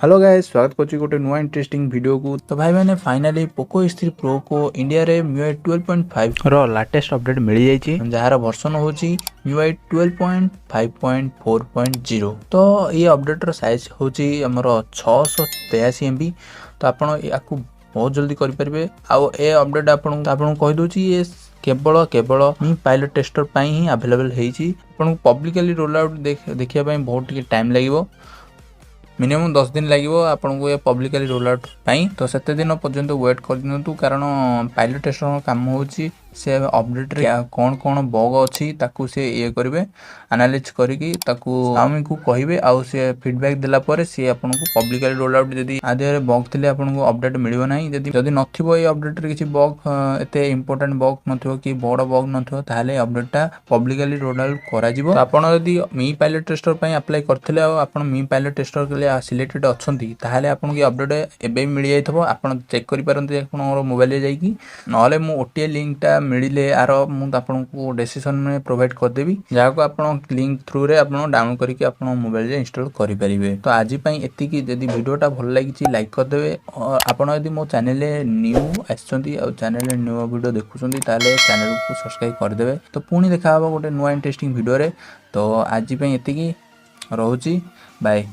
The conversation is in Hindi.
हेलो गाइस, स्वागत करछि गोटे नुआ इंटरेस्टिंग वीडियो को। तो भाई मैंने फाइनली पोको X3 Pro को इंडिया रे MIUI 12.5 रो लेटेस्ट अपडेट मिल जाइछि, जहार वर्जन होछि MIUI 12.5.4.0। तो ये अपडेट रो साइज होछि हमर 683 MB। तो आपण याकू बहुत जल्दी करि परिबे। आ ए अपडेट आपण कहि दोछि ये केवल मी पायलट टेस्टर पाई ही अवेलेबल हेछि। आपण पब्लिकली रोल आउट देखिया पाई बहुत टिके टाइम लागिवो, मिनिमम 10 दिन लगे आपको ये पब्लिकली रोल आउट पाई। तो सेते दिन पर्यंत वेट कर दिनतु, कारण पायलट टेस्टर काम होची से अपडेट रे कौन कौन बग अच्छी ताकू से ये करेंगे, एनालाइज करके Xiaomi को कहिबे आ से फीडबैक देला परे से आपनको पब्लिकली रोल आउट जदी आधे बग थिले आपनको अपडेट मिलिबो नाही। जदी नथिबो ये अपडेट रे किछि बग एते इंपोर्टेंट बग नथिबो कि बड़ बग नथिबो, ताहाले अपडेटटा पब्लिकली रोल आउट करा जिवो। तो आपण जदी मी पायलट टेस्टर पई अप्लाई करथिले आ आपण मी पायलट टेस्टर के लिए सिलेक्टेड अछंती, ताहाले आपनको ये अपडेट एबे मिल जाइथबो। आपण चेक करि पारंती आपण मोबाइल रे जाईकी, नहले मु ओटीए लिंकटा मिले आर मुझे आपको डिस्क्रिप्शन में प्रोवाइड करदेवी, जहाँ को आप लिंक थ्रू रे आप डाउनलोड करके आप मोबाइल रे इंस्टॉल करेंगे। तो आज एति जदि वीडियोटा भल लगी लाइक करदे। और आपड़ यदि मो चैनल न्यू आसछंती आ चैनल न्यू वीडियो देखुछंती ताले चैनल को सब्सक्राइब करदेवे। तो पुणी देखा गोटे नुआ इंटरेस्टिंग वीडियो रे। तो आज एति रहुची, बाय।